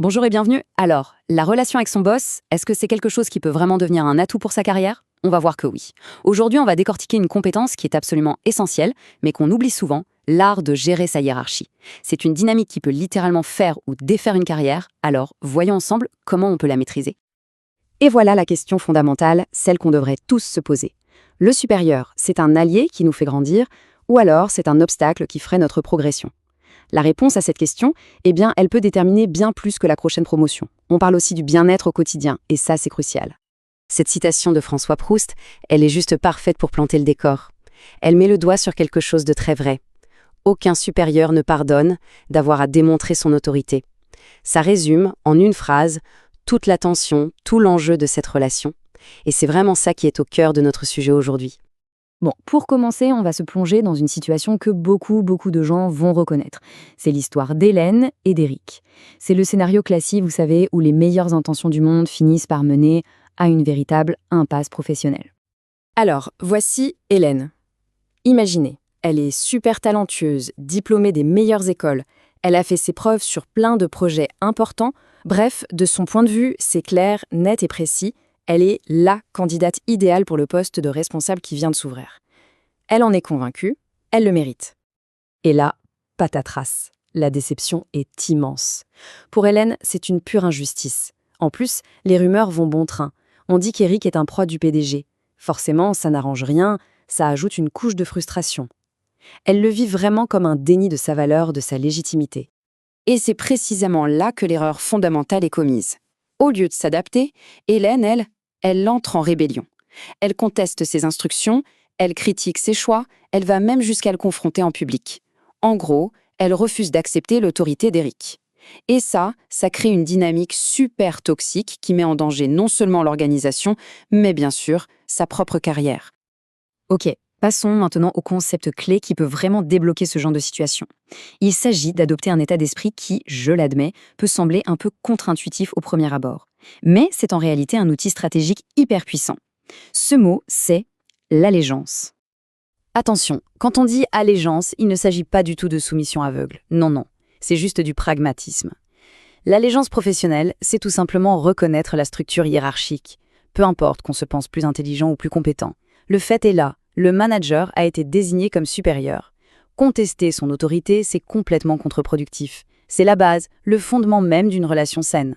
Bonjour et bienvenue. Alors, la relation avec son boss, est-ce que c'est quelque chose qui peut vraiment devenir un atout pour sa carrière? On va voir que oui. Aujourd'hui, on va décortiquer une compétence qui est absolument essentielle, mais qu'on oublie souvent, l'art de gérer sa hiérarchie. C'est une dynamique qui peut littéralement faire ou défaire une carrière, alors voyons ensemble comment on peut la maîtriser. Et voilà la question fondamentale, celle qu'on devrait tous se poser. Le supérieur, c'est un allié qui nous fait grandir, ou alors c'est un obstacle qui freine notre progression? La réponse à cette question, eh bien, elle peut déterminer bien plus que la prochaine promotion. On parle aussi du bien-être au quotidien, et ça, c'est crucial. Cette citation de François Proust, elle est juste parfaite pour planter le décor. Elle met le doigt sur quelque chose de très vrai. Aucun supérieur ne pardonne d'avoir à démontrer son autorité. Ça résume, en une phrase, toute la tension, tout l'enjeu de cette relation. Et c'est vraiment ça qui est au cœur de notre sujet aujourd'hui. Bon, pour commencer, on va se plonger dans une situation que beaucoup de gens vont reconnaître. C'est l'histoire d'Hélène et d'Éric. C'est le scénario classique, vous savez, où les meilleures intentions du monde finissent par mener à une véritable impasse professionnelle. Alors, voici Hélène. Imaginez, elle est super talentueuse, diplômée des meilleures écoles. Elle a fait ses preuves sur plein de projets importants. Bref, de son point de vue, c'est clair, net et précis. Elle est LA candidate idéale pour le poste de responsable qui vient de s'ouvrir. Elle en est convaincue, elle le mérite. Et là, patatras, la déception est immense. Pour Hélène, c'est une pure injustice. En plus, les rumeurs vont bon train. On dit qu'Éric est un proie du PDG. Forcément, ça n'arrange rien, ça ajoute une couche de frustration. Elle le vit vraiment comme un déni de sa valeur, de sa légitimité. Et c'est précisément là que l'erreur fondamentale est commise. Au lieu de s'adapter, Hélène, elle entre en rébellion. Elle conteste ses instructions, elle critique ses choix, elle va même jusqu'à le confronter en public. En gros, elle refuse d'accepter l'autorité d'Éric. Et ça crée une dynamique super toxique qui met en danger non seulement l'organisation, mais bien sûr, sa propre carrière. Ok, passons maintenant au concept clé qui peut vraiment débloquer ce genre de situation. Il s'agit d'adopter un état d'esprit qui, je l'admets, peut sembler un peu contre-intuitif au premier abord. Mais c'est en réalité un outil stratégique hyper puissant. Ce mot, c'est l'allégeance. Attention, quand on dit allégeance, il ne s'agit pas du tout de soumission aveugle. Non, c'est juste du pragmatisme. L'allégeance professionnelle, c'est tout simplement reconnaître la structure hiérarchique. Peu importe qu'on se pense plus intelligent ou plus compétent. Le fait est là, le manager a été désigné comme supérieur. Contester son autorité, c'est complètement contre-productif. C'est la base, le fondement même d'une relation saine.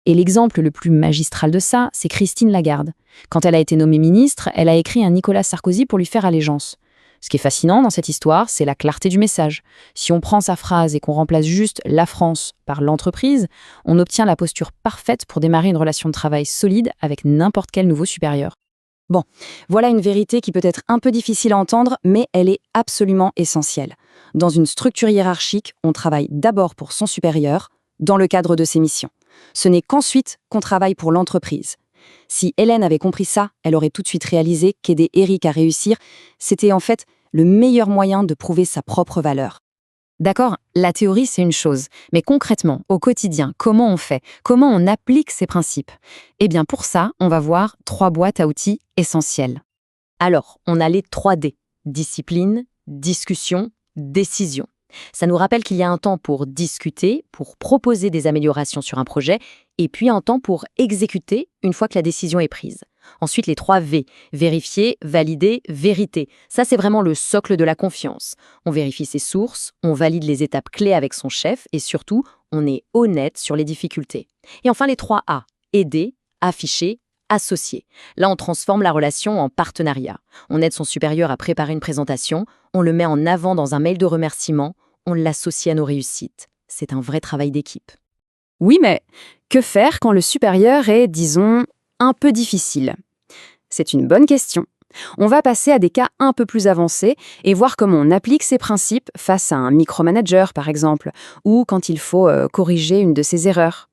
Et l'exemple le plus magistral de ça, c'est Christine Lagarde. Quand elle a été nommée ministre, elle a écrit à Nicolas Sarkozy pour lui faire allégeance. Ce qui est fascinant dans cette histoire, c'est la clarté du message. Si on prend sa phrase et qu'on remplace juste la France par l'entreprise, on obtient la posture parfaite pour démarrer une relation de travail solide avec n'importe quel nouveau supérieur. Bon, voilà une vérité qui peut être un peu difficile à entendre, mais elle est absolument essentielle. Dans une structure hiérarchique, on travaille d'abord pour son supérieur, dans le cadre de ses missions. Ce n'est qu'ensuite qu'on travaille pour l'entreprise. Si Hélène avait compris ça, elle aurait tout de suite réalisé qu'aider Éric à réussir, c'était en fait le meilleur moyen de prouver sa propre valeur. D'accord, la théorie c'est une chose, mais concrètement, au quotidien, comment on fait? Comment on applique ces principes? Eh bien pour ça, on va voir 3 boîtes à outils essentielles. Alors, on a les 3 D, discipline, discussion, décision. Ça nous rappelle qu'il y a un temps pour discuter, pour proposer des améliorations sur un projet, et puis un temps pour exécuter une fois que la décision est prise. Ensuite, les 3 V, vérifier, valider, vérité. Ça, c'est vraiment le socle de la confiance. On vérifie ses sources, on valide les étapes clés avec son chef, et surtout, on est honnête sur les difficultés. Et enfin, les 3 A, aider, afficher, associer. Là, on transforme la relation en partenariat. On aide son supérieur à préparer une présentation, on le met en avant dans un mail de remerciement, on l'associe à nos réussites. C'est un vrai travail d'équipe. Oui, mais que faire quand le supérieur est, disons, un peu difficile? C'est une bonne question. On va passer à des cas un peu plus avancés et voir comment on applique ces principes face à un micromanager, par exemple, ou quand il faut corriger une de ses erreurs.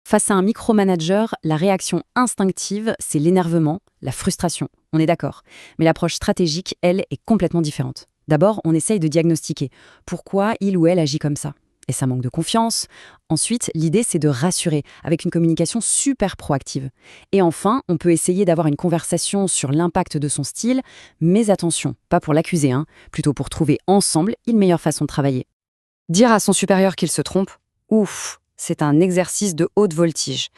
Face à un micromanager, la réaction instinctive, c'est l'énervement, la frustration. On est d'accord. Mais l'approche stratégique, elle, est complètement différente. D'abord, on essaye de diagnostiquer pourquoi il ou elle agit comme ça. Et ça manque de confiance. Ensuite, l'idée, c'est de rassurer avec une communication super proactive. Et enfin, on peut essayer d'avoir une conversation sur l'impact de son style, mais attention, pas pour l'accuser, plutôt pour trouver ensemble une meilleure façon de travailler. Dire à son supérieur qu'il se trompe, ouf, c'est un exercice de haute voltige.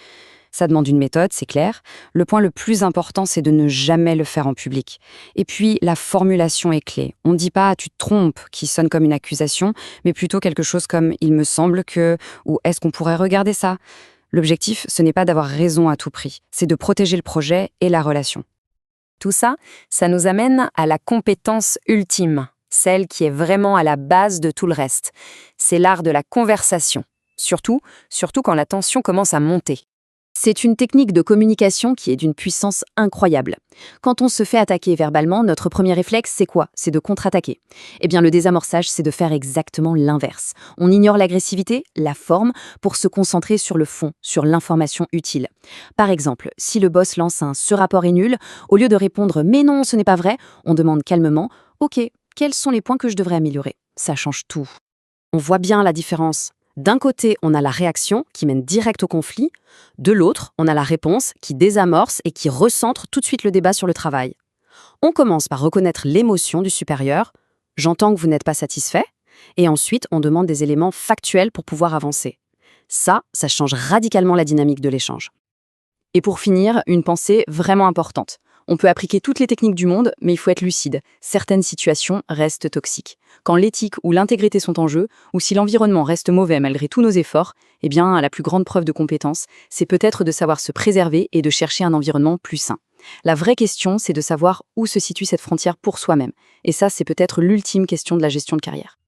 Ça demande une méthode, c'est clair. Le point le plus important, c'est de ne jamais le faire en public. Et puis, la formulation est clé. On ne dit pas « tu te trompes » qui sonne comme une accusation, mais plutôt quelque chose comme « il me semble que » ou « est-ce qu'on pourrait regarder ça ?» L'objectif, ce n'est pas d'avoir raison à tout prix, c'est de protéger le projet et la relation. Tout ça, ça nous amène à la compétence ultime, celle qui est vraiment à la base de tout le reste. C'est l'art de la conversation, surtout quand la tension commence à monter. C'est une technique de communication qui est d'une puissance incroyable. Quand on se fait attaquer verbalement, notre premier réflexe, c'est quoi? C'est de contre-attaquer. Eh bien, le désamorçage, c'est de faire exactement l'inverse. On ignore l'agressivité, la forme, pour se concentrer sur le fond, sur l'information utile. Par exemple, si le boss lance un « ce rapport est nul », au lieu de répondre « mais non, ce n'est pas vrai », on demande calmement « ok, quels sont les points que je devrais améliorer ?» Ça change tout. On voit bien la différence. D'un côté, on a la réaction qui mène direct au conflit. De l'autre, on a la réponse qui désamorce et qui recentre tout de suite le débat sur le travail. On commence par reconnaître l'émotion du supérieur. « J'entends que vous n'êtes pas satisfait » et ensuite, on demande des éléments factuels pour pouvoir avancer. Ça change radicalement la dynamique de l'échange. Et pour finir, une pensée vraiment importante. On peut appliquer toutes les techniques du monde, mais il faut être lucide. Certaines situations restent toxiques. Quand l'éthique ou l'intégrité sont en jeu, ou si l'environnement reste mauvais malgré tous nos efforts, eh bien, la plus grande preuve de compétence, c'est peut-être de savoir se préserver et de chercher un environnement plus sain. La vraie question, c'est de savoir où se situe cette frontière pour soi-même. Et ça, c'est peut-être l'ultime question de la gestion de carrière.